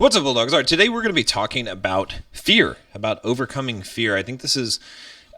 What's up, Bulldogs? All right, today we're going to be talking about fear, about overcoming fear. I think this is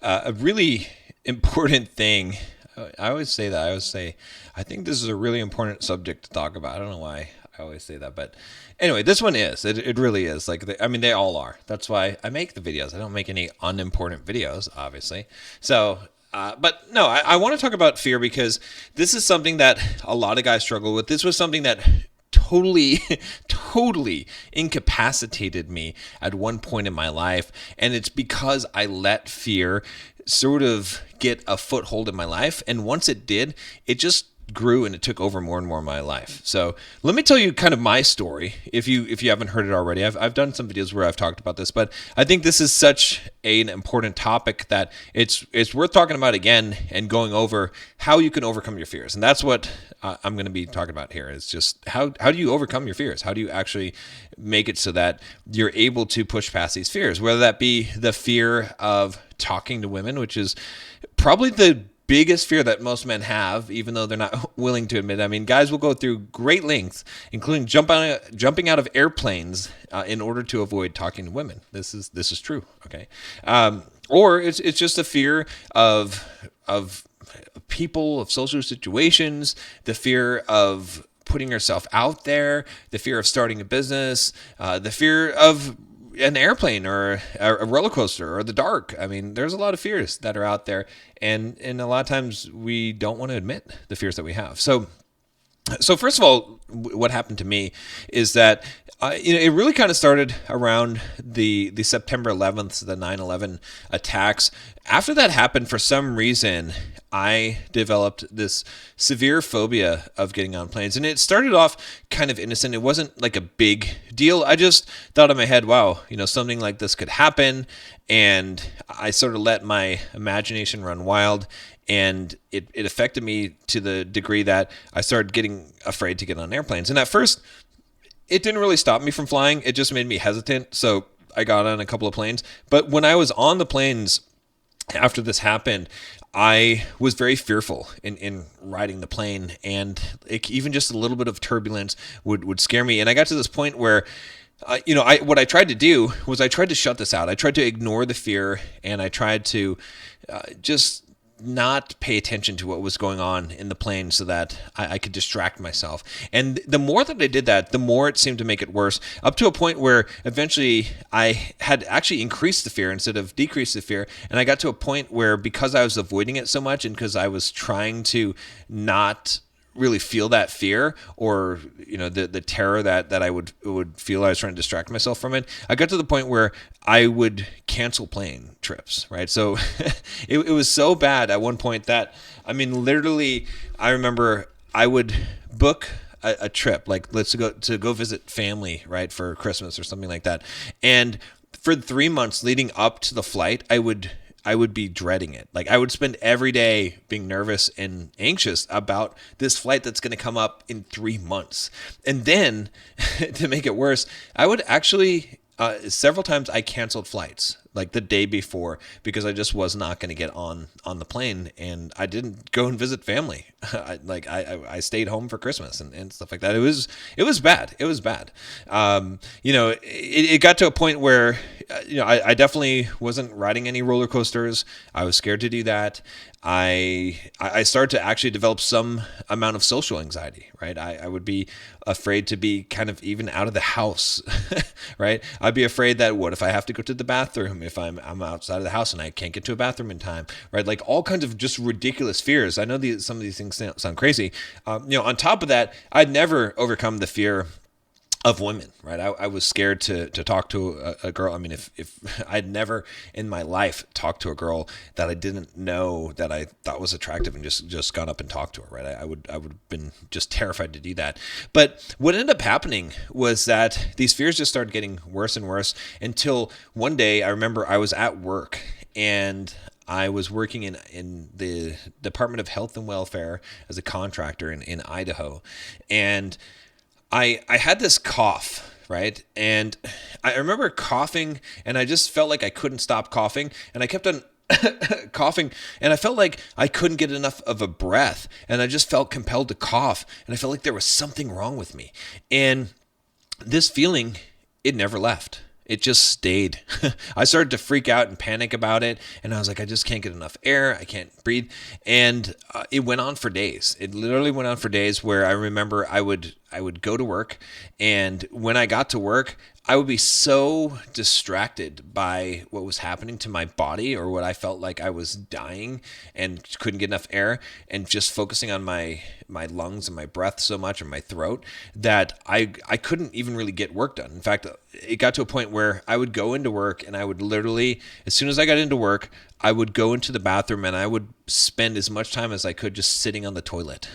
a really important thing. I always say that. I always say, I think this is a really important subject to talk about. I don't know why I always say that, but anyway, this one is. It really is. They all are. That's why I make the videos. I don't make any unimportant videos, obviously. So, but no, I want to talk about fear because this is something that a lot of guys struggle with. This was something that totally totally incapacitated me at one point in my life, and it's because I let fear sort of get a foothold in my life, and once it did, it just grew and it took over more and more of my life. So let me tell you kind of my story if you haven't heard it already. I've done some videos where I've talked about this, but I think this is such an important topic that it's worth talking about again and going over how you can overcome your fears. And that's what I'm going to be talking about here. Is just how do you overcome your fears? How do you actually make it so that you're able to push past these fears, whether that be the fear of talking to women, which is probably the biggest fear that most men have, even though they're not willing to admit it. I mean, guys will go through great lengths, including jumping out of airplanes in order to avoid talking to women. This is true. Okay, or it's just a fear of people, of social situations, the fear of putting yourself out there, the fear of starting a business, the fear of an airplane or a roller coaster or the dark. I mean, there's a lot of fears that are out there, and a lot of times we don't want to admit the fears that we have. So first of all, what happened to me is that it really kind of started around the September 11th, the 9/11 attacks. After that happened, for some reason, I developed this severe phobia of getting on planes. And it started off kind of innocent. It wasn't like a big deal. I just thought in my head, wow, something like this could happen. And I sort of let my imagination run wild. And it affected me to the degree that I started getting afraid to get on airplanes. And at first, it didn't really stop me from flying. It just made me hesitant. So I got on a couple of planes. But when I was on the planes after this happened, I was very fearful in riding the plane, and even just a little bit of turbulence would scare me. And I got to this point where, what I tried to do was I tried to shut this out. I tried to ignore the fear, and I tried to just not pay attention to what was going on in the plane so that I could distract myself. And the more that I did that, the more it seemed to make it worse, up to a point where eventually I had actually increased the fear instead of decreased the fear. And I got to a point where, because I was avoiding it so much and because I was trying to not really feel that fear, or the terror that I would feel I was trying to distract myself from it, I got to the point where I would cancel plane trips, right? So it was so bad at one point that, I mean, literally, I remember I would book a trip, like let's go visit family, right, for Christmas or something like that. And for 3 months leading up to the flight, I would be dreading it. Like, I would spend every day being nervous and anxious about this flight that's going to come up in 3 months. And then, to make it worse, I would actually, several times I canceled flights, like the day before, because I just was not going to get on the plane, and I didn't go and visit family. I stayed home for Christmas and stuff like that. It was bad. It was bad. It got to a point where, I definitely wasn't riding any roller coasters. I was scared to do that. I started to actually develop some amount of social anxiety, right? I would be afraid to be kind of even out of the house, right? I'd be afraid that, what if I have to go to the bathroom if I'm outside of the house and I can't get to a bathroom in time, right? Like, all kinds of just ridiculous fears. I know some of these things sound crazy. On top of that, I'd never overcome the fear of women, right? I was scared to talk to a girl. I mean, if I'd never in my life talked to a girl that I didn't know that I thought was attractive and just gone up and talked to her, right? I would have been just terrified to do that. But what ended up happening was that these fears just started getting worse and worse, until one day I remember I was at work, and I was working in the Department of Health and Welfare as a contractor in Idaho. And I had this cough, right? And I remember coughing, and I just felt like I couldn't stop coughing, and I kept on coughing, and I felt like I couldn't get enough of a breath, and I just felt compelled to cough, and I felt like there was something wrong with me. And this feeling it never left. It just stayed. I started to freak out and panic about it. And I was like, I just can't get enough air. I can't breathe. And it went on for days. It literally went on for days where I remember I would go to work. And when I got to work, I would be so distracted by what was happening to my body, or what I felt like I was dying and couldn't get enough air, and just focusing on my lungs and my breath so much, or my throat, that I couldn't even really get work done. In fact, it got to a point where I would go into work and I would literally, as soon as I got into work, I would go into the bathroom and I would spend as much time as I could just sitting on the toilet,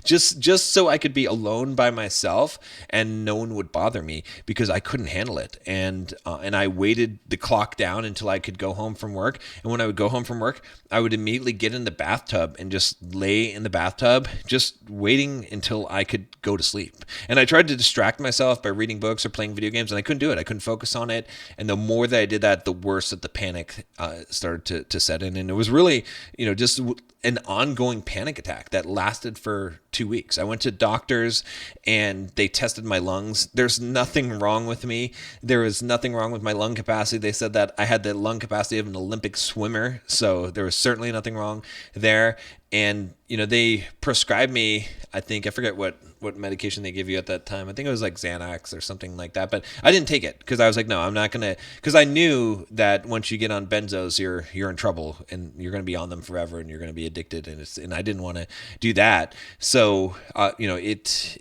just so I could be alone by myself and no one would bother me, because I couldn't handle it. And I waited the clock down until I could go home from work. And when I would go home from work, I would immediately get in the bathtub and just lay in the bathtub, just waiting until I could go to sleep. And I tried to distract myself by reading books or playing video games, and I couldn't do it. I couldn't focus on it. And the more that I did that, the worse that the panic started to set in. And it was really, just an ongoing panic attack that lasted for 2 weeks. I went to doctors and they tested my lungs. There's nothing wrong with me. There was nothing wrong with my lung capacity. They said that I had the lung capacity of an Olympic swimmer. So there was certainly nothing wrong there. And, they prescribed me, I forget what medication they give you at that time. I think it was like Xanax or something like that. But I didn't take it because I was like, no, I'm not going to, because I knew that once you get on benzos, you're in trouble and you're going to be on them forever and you're going to be addicted. And I didn't want to do that. So,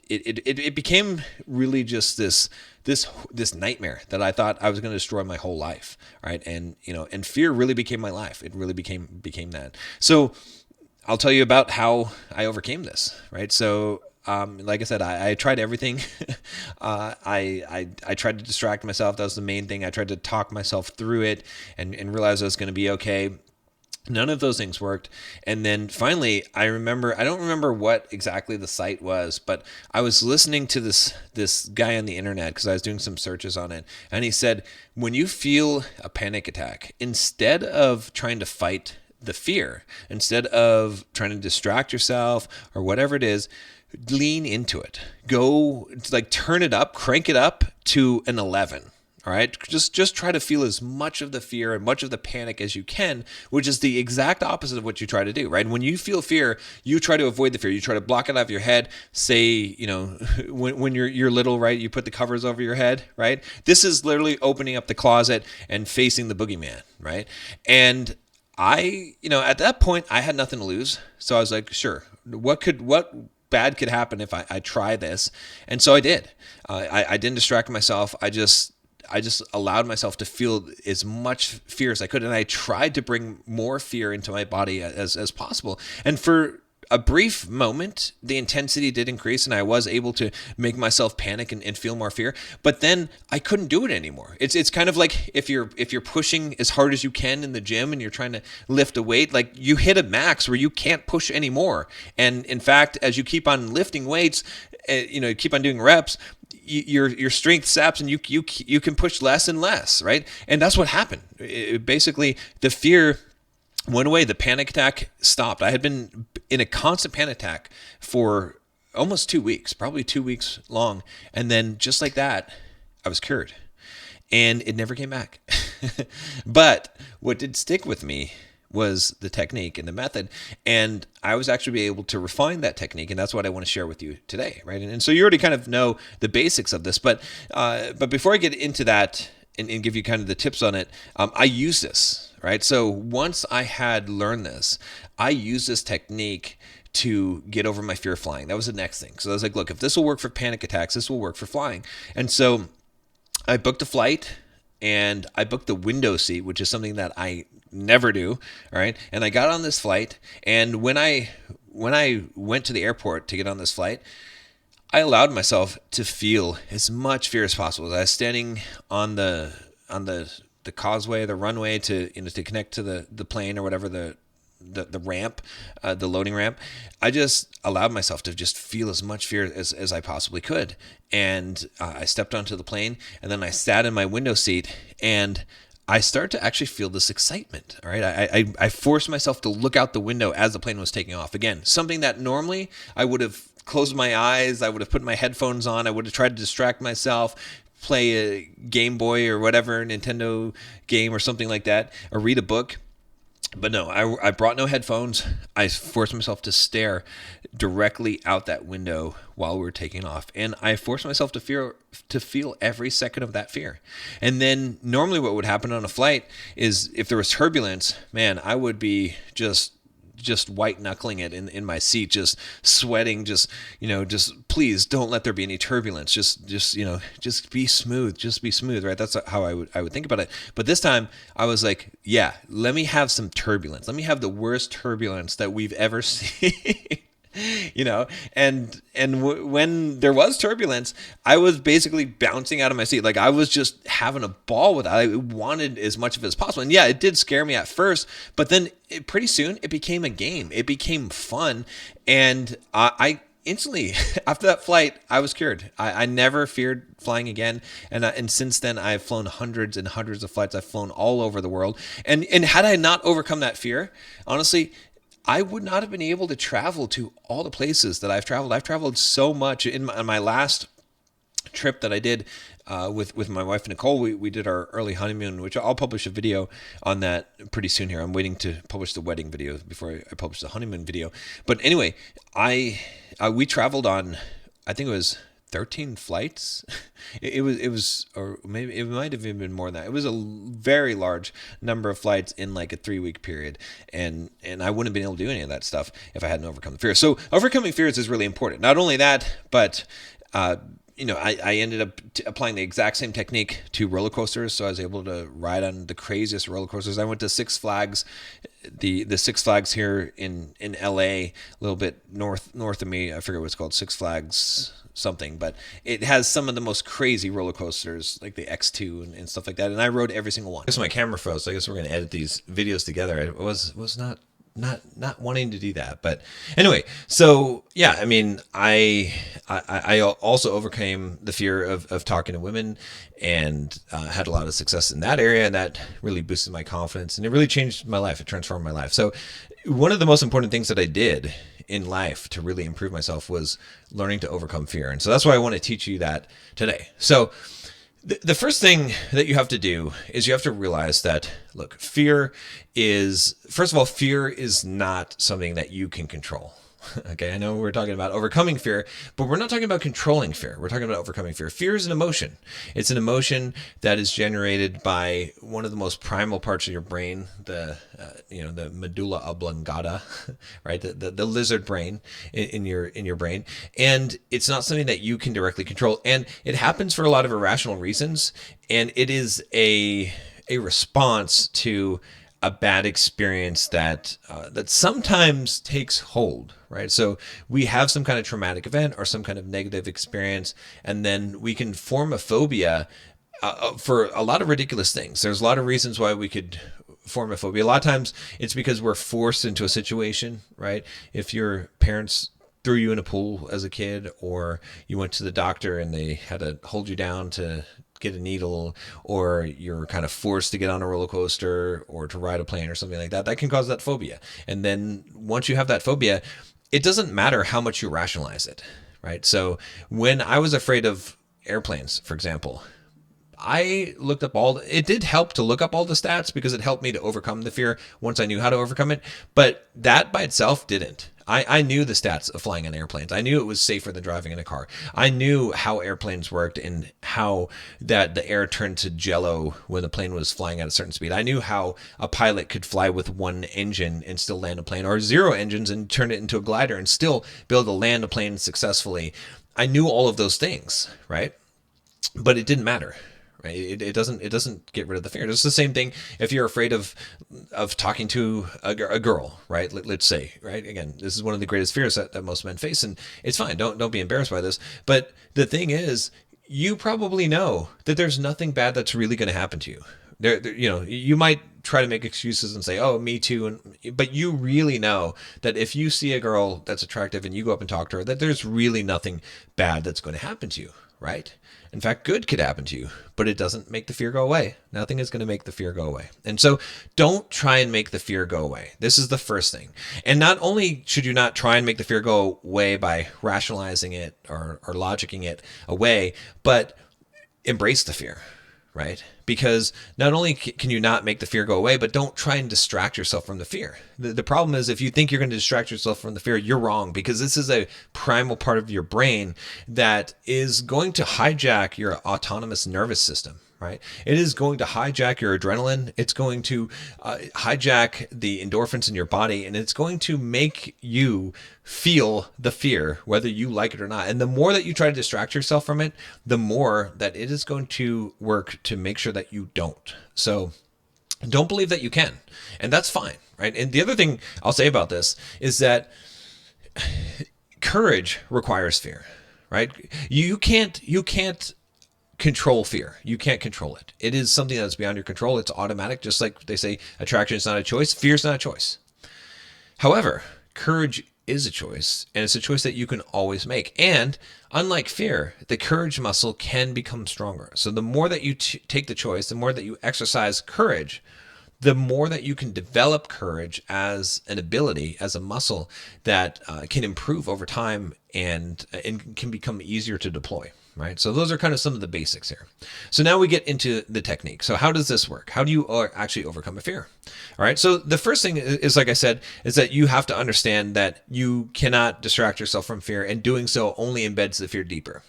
it became really just this nightmare that I thought I was going to destroy my whole life. Right. And, and fear really became my life. It really became that. So I'll tell you about how I overcame this. Right. So, like I said, I tried everything. I tried to distract myself. That was the main thing. I tried to talk myself through it and realize I was going to be okay. None of those things worked. And then finally, I don't remember what exactly the site was, but I was listening to this guy on the internet because I was doing some searches on it. And he said, when you feel a panic attack, instead of trying to fight the fear, instead of trying to distract yourself or whatever it is, lean into it. Go turn it up, crank it up to an 11. All right. Just try to feel as much of the fear and much of the panic as you can, which is the exact opposite of what you try to do, right? When you feel fear, you try to avoid the fear. You try to block it out of your head. Say, when you're little, right? You put the covers over your head, right? This is literally opening up the closet and facing the boogeyman, right? And at that point, I had nothing to lose. So I was like, sure, what bad could happen if I try this? And so I did. I didn't distract myself. I just allowed myself to feel as much fear as I could. And I tried to bring more fear into my body as possible. And for a brief moment, the intensity did increase and I was able to make myself panic and feel more fear. But then I couldn't do it anymore. It's kind of like if you're pushing as hard as you can in the gym and you're trying to lift a weight, like you hit a max where you can't push anymore. And in fact, as you keep on lifting weights, keep on doing reps, your strength saps and you can push less and less, right? And that's what happened. Basically, the fear went away. The panic attack stopped. I had been in a constant panic attack for almost 2 weeks, probably 2 weeks long. And then just like that, I was cured and it never came back. But what did stick with me was the technique and the method. And I was actually able to refine that technique. And that's what I want to share with you today, right? And so you already kind of know the basics of this, but before I get into that and give you kind of the tips on it, I use this, right? So once I had learned this, I used this technique to get over my fear of flying. That was the next thing. So I was like, look, if this will work for panic attacks, this will work for flying. And so I booked a flight and I booked the window seat, which is something that I never do. All right. And I got on this flight. And when I went to the airport to get on this flight, I allowed myself to feel as much fear as possible. I was standing on the causeway, the runway to connect to the plane or whatever, the ramp, the loading ramp. I just allowed myself to just feel as much fear as I possibly could. And I stepped onto the plane and then I sat in my window seat and I started to actually feel this excitement. All right. I forced myself to look out the window as the plane was taking off. Again, something that normally I would have closed my eyes. I would have put my headphones on. I would have tried to distract myself, play a Game Boy or whatever, Nintendo game or something like that, or read a book. But no, I brought no headphones. I forced myself to stare directly out that window while we were taking off, and I forced myself to feel every second of that fear. And then normally, what would happen on a flight is if there was turbulence, man, I would be just white knuckling it in my seat, just sweating, just please don't let there be any turbulence. Just be smooth, right? That's how I would think about it. But this time I was like, yeah, let me have some turbulence. Let me have the worst turbulence that we've ever seen. When there was turbulence, I was basically bouncing out of my seat. Like, I was just having a ball with it. I wanted as much of it as possible. And yeah, it did scare me at first, but then pretty soon it became a game. It became fun. And I instantly, after that flight, I was cured. I never feared flying again. And since then, I've flown hundreds and hundreds of flights. I've flown all over the world. And had I not overcome that fear, honestly, I would not have been able to travel to all the places that I've traveled. I've traveled so much. In my last trip that I did with my wife Nicole, we did our early honeymoon, which I'll publish a video on that pretty soon here. I'm waiting to publish the wedding video before I publish the honeymoon video. But anyway, we traveled on, I think it was 13 flights. It was, or maybe it might have even been more than that. It was a very large number of flights in like a 3-week period. And I wouldn't have been able to do any of that stuff if I hadn't overcome the fear. So overcoming fears is really important. Not only that, but, I ended up applying the exact same technique to roller coasters. So I was able to ride on the craziest roller coasters. I went to Six Flags, the Six Flags here in LA, a little bit north of me. I forget what it's called, Six Flags something, but it has some of the most crazy roller coasters, like the X2 and stuff like that. And I rode every single one. I guess my camera froze, so I guess we're going to edit these videos together. I was not wanting to do that, but anyway, so yeah, I mean, I also overcame the fear of talking to women, and had a lot of success in that area, and that really boosted my confidence, and it really changed my life. It transformed my life. So one of the most important things that I did in life to really improve myself was learning to overcome fear. And so that's why I want to teach you that today. So the first thing that you have to do is you have to realize that, look, fear is not something that you can control. Okay, I know we're talking about overcoming fear, but we're not talking about controlling fear. We're talking about overcoming fear. Fear is an emotion. It's an emotion that is generated by one of the most primal parts of your brain, the medulla oblongata, right? The lizard brain in your brain, and it's not something that you can directly control. And it happens for a lot of irrational reasons, and it is a response to a bad experience that sometimes takes hold, right? So we have some kind of traumatic event or some kind of negative experience, and then we can form a phobia for a lot of ridiculous things. There's a lot of reasons why we could form a phobia. A lot of times it's because we're forced into a situation, right? If your parents threw you in a pool as a kid, or you went to the doctor and they had to hold you down to get a needle, or you're kind of forced to get on a roller coaster or to ride a plane or something like that, that can cause that phobia. And then once you have that phobia, it doesn't matter how much you rationalize it, right? So when I was afraid of airplanes, for example, I looked up it did help to look up all the stats, because it helped me to overcome the fear once I knew how to overcome it. But that by itself didn't. I knew the stats of flying on airplanes. I knew it was safer than driving in a car. I knew how airplanes worked and how that the air turned to jello when the plane was flying at a certain speed. I knew how a pilot could fly with one engine and still land a plane, or 0 engines and turn it into a glider and still be able to land a plane successfully. I knew all of those things, right? But it didn't matter. Right? It doesn't get rid of the fear. It's the same thing if you're afraid of talking to a girl, right? Let's say, right? Again, this is one of the greatest fears that most men face, and it's fine. Don't be embarrassed by this. But the thing is, you probably know that there's nothing bad that's really going to happen to you. You might try to make excuses and say, "Oh, me too," but you really know that if you see a girl that's attractive and you go up and talk to her, that there's really nothing bad that's going to happen to you, right? In fact, good could happen to you, but it doesn't make the fear go away. Nothing is going to make the fear go away. And so don't try and make the fear go away. This is the first thing. And not only should you not try and make the fear go away by rationalizing it or logicking it away, but embrace the fear, right? Because not only can you not make the fear go away, but don't try and distract yourself from the fear. The problem is, if you think you're going to distract yourself from the fear, you're wrong, because this is a primal part of your brain that is going to hijack your autonomous nervous system. Right? It is going to hijack your adrenaline. It's going to hijack the endorphins in your body, and it's going to make you feel the fear, whether you like it or not. And the more that you try to distract yourself from it, the more that it is going to work to make sure that you don't. So don't believe that you can, and that's fine, right? And the other thing I'll say about this is that courage requires fear, right? You can't control fear. You can't control it. It is something that's beyond your control. It's automatic. Just like they say, attraction is not a choice. Fear is not a choice. However, courage is a choice, and it's a choice that you can always make. And unlike fear, the courage muscle can become stronger. So the more that you take the choice, the more that you exercise courage, the more that you can develop courage as an ability, as a muscle that can improve over time and can become easier to deploy. Right. So those are kind of some of the basics here. So now we get into the technique. So how does this work? How do you actually overcome a fear? All right. So the first thing is, like I said, is that you have to understand that you cannot distract yourself from fear, and doing so only embeds the fear deeper.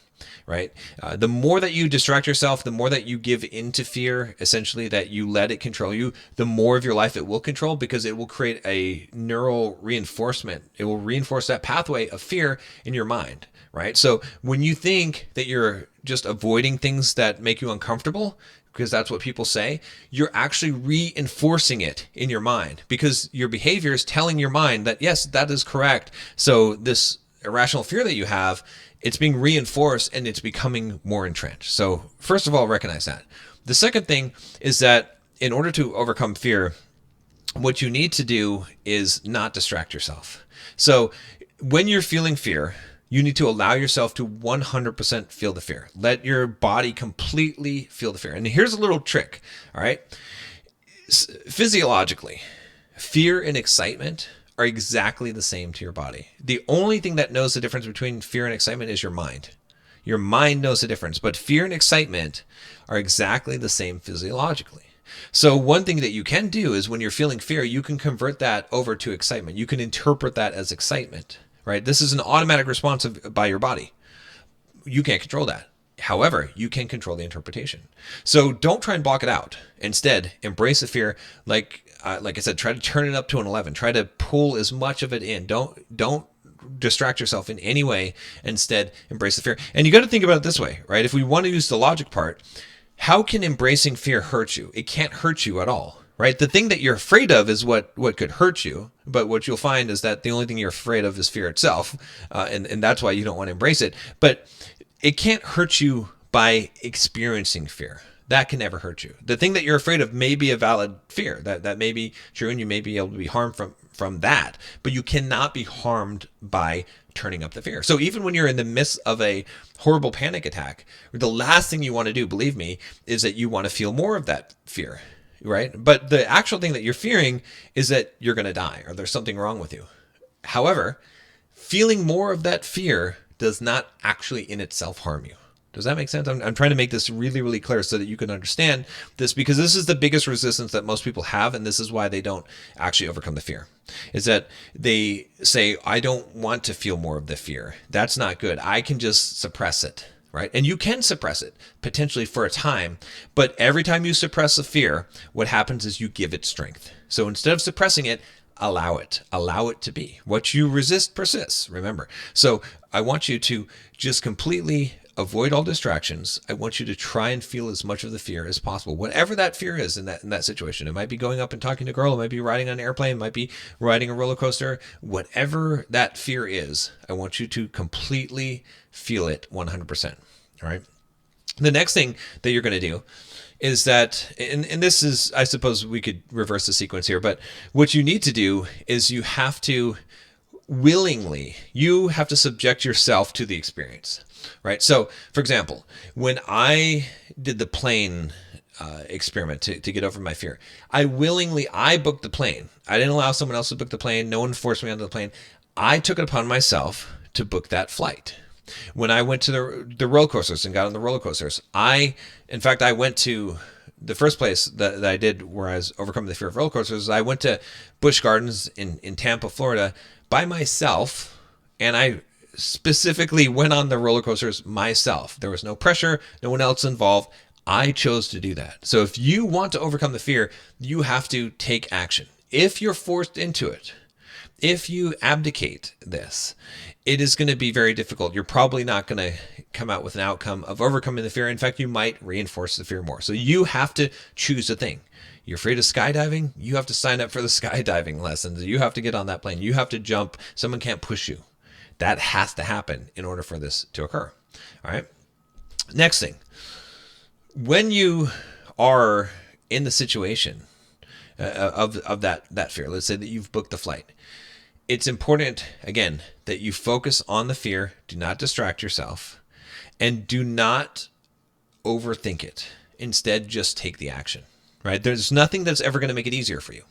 Right. The more that you distract yourself, the more that you give into fear, essentially that you let it control you, the more of your life it will control, because it will create a neural reinforcement. It will reinforce that pathway of fear in your mind. Right. So when you think that you're just avoiding things that make you uncomfortable, because that's what people say, you're actually reinforcing it in your mind, because your behavior is telling your mind that, yes, that is correct. So this irrational fear that you have, it's being reinforced and it's becoming more entrenched. So first of all, recognize that. The second thing is that in order to overcome fear, what you need to do is not distract yourself. So when you're feeling fear, you need to allow yourself to 100% feel the fear. Let your body completely feel the fear. And here's a little trick, all right? Physiologically, fear and excitement are exactly the same to your body. The only thing that knows the difference between fear and excitement is your mind. Your mind knows the difference, but fear and excitement are exactly the same physiologically. So one thing that you can do is, when you're feeling fear, you can convert that over to excitement. You can interpret that as excitement. Right? This is an automatic response by your body. You can't control that. However, you can control the interpretation. So don't try and block it out. Instead, embrace the fear. Like I said, try to turn it up to an 11. Try to pull as much of it in. Don't distract yourself in any way. Instead, embrace the fear. And you got to think about it this way, right? If we want to use the logic part, how can embracing fear hurt you? It can't hurt you at all. Right? The thing that you're afraid of is what could hurt you. But what you'll find is that the only thing you're afraid of is fear itself. And that's why you don't want to embrace it. But it can't hurt you by experiencing fear. That can never hurt you. The thing that you're afraid of may be a valid fear. That may be true, and you may be able to be harmed from that. But you cannot be harmed by turning up the fear. So even when you're in the midst of a horrible panic attack, the last thing you want to do, believe me, is that you want to feel more of that fear. Right? But the actual thing that you're fearing is that you're going to die, or there's something wrong with you. However, feeling more of that fear does not actually in itself harm you. Does that make sense? I'm trying to make this really, really clear so that you can understand this, because this is the biggest resistance that most people have. And this is why they don't actually overcome the fear, is that they say, I don't want to feel more of the fear. That's not good. I can just suppress it. Right? And you can suppress it potentially for a time, but every time you suppress a fear, what happens is you give it strength. So instead of suppressing it, allow it to be. What you resist persists, remember. So I want you to just completely avoid all distractions. I want you to try and feel as much of the fear as possible, whatever that fear is in that situation. It might be going up and talking to a girl. It might be riding on an airplane. It might be riding a roller coaster. Whatever that fear is, I want you to completely feel it 100%. All right. The next thing that you're going to do is that, and this is, I suppose we could reverse the sequence here, but what you need to do is you have to subject yourself to the experience, right? So for example, when I did the plane experiment to get over my fear, I booked the plane. I didn't allow someone else to book the plane. No one forced me onto the plane. I took it upon myself to book that flight. When I went to the roller coasters and got on the roller coasters, in fact, I went to the first place that I did where I was overcoming the fear of roller coasters. I went to Busch Gardens in Tampa, Florida by myself, and I specifically went on the roller coasters myself. There was no pressure, no one else involved. I chose to do that. So if you want to overcome the fear, you have to take action. If you're forced into it, if you abdicate this, it is going to be very difficult. You're probably not going to come out with an outcome of overcoming the fear. In fact, you might reinforce the fear more. So you have to choose a thing. You're afraid of skydiving? You have to sign up for the skydiving lessons. You have to get on that plane. You have to jump. Someone can't push you. That has to happen in order for this to occur. All right. Next thing. When you are in the situation of that fear, let's say that you've booked the flight, it's important, again, that you focus on the fear, do not distract yourself, and do not overthink it. Instead, just take the action, right? There's nothing that's ever going to make it easier for you.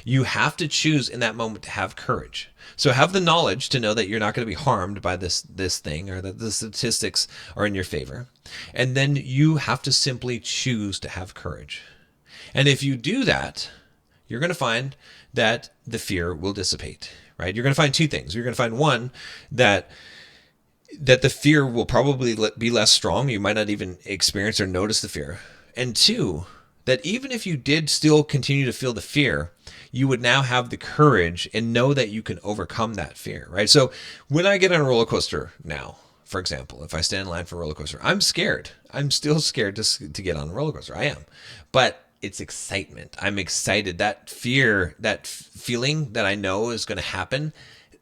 You have to choose in that moment to have courage. So have the knowledge to know that you're not going to be harmed by this thing, or that the statistics are in your favor. And then you have to simply choose to have courage. And if you do that, you're going to find that the fear will dissipate, right? You're going to find two things. You're going to find one, that the fear will probably be less strong. You might not even experience or notice the fear. And two, that even if you did still continue to feel the fear, you would now have the courage and know that you can overcome that fear, right? So when I get on a roller coaster now, for example, if I stand in line for a roller coaster, I'm scared. I'm still scared to get on a roller coaster. I am. But it's excitement. I'm excited. That fear, that feeling that I know is going to happen,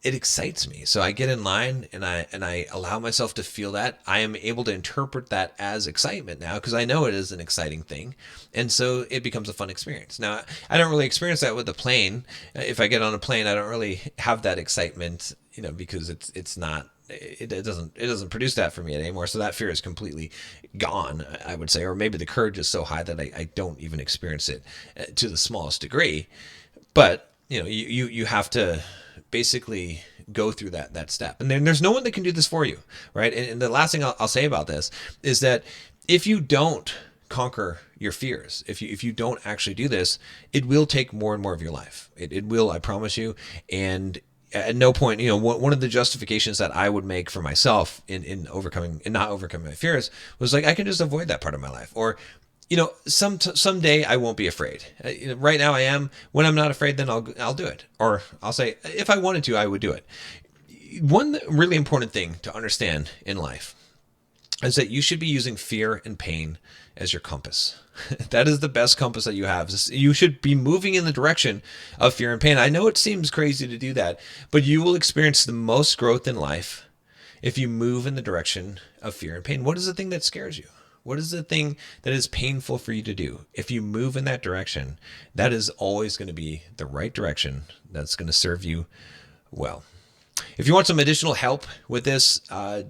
it excites me. So I get in line and I allow myself to feel that. I am able to interpret that as excitement now because I know it is an exciting thing. And so it becomes a fun experience. Now, I don't really experience that with the plane. If I get on a plane, I don't really have that excitement, because it's not, it doesn't produce that for me anymore. So that fear is completely gone, I would say, or maybe the courage is so high that I don't even experience it to the smallest degree. But you have to basically go through that step, and then there's no one that can do this for you, right? And the last thing I'll say about this is that if you don't conquer your fears, if you don't actually do this, it will take more and more of your life. It will, I promise you. And at no point, one of the justifications that I would make for myself in not overcoming my fears was like, I can just avoid that part of my life. Or, someday I won't be afraid. Right now I am. When I'm not afraid, then I'll do it. Or I'll say, if I wanted to, I would do it. One really important thing to understand in life is that you should be using fear and pain as your compass. That is the best compass that you have. You should be moving in the direction of fear and pain. I know it seems crazy to do that, but you will experience the most growth in life if you move in the direction of fear and pain. What is the thing that scares you? What is the thing that is painful for you to do? If you move in that direction, that is always going to be the right direction that's going to serve you well. If you want some additional help with this,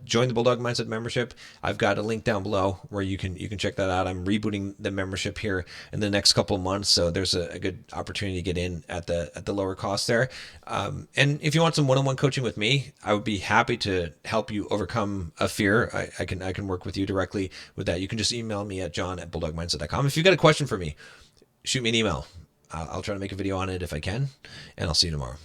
join the Bulldog Mindset membership. I've got a link down below where you can check that out. I'm rebooting the membership here in the next couple of months, so there's a good opportunity to get in at the lower cost there. And if you want some one-on-one coaching with me, I would be happy to help you overcome a fear. I can work with you directly with that. You can just email me at john@bulldogmindset.com. If you've got a question for me, shoot me an email. I'll try to make a video on it if I can, and I'll see you tomorrow.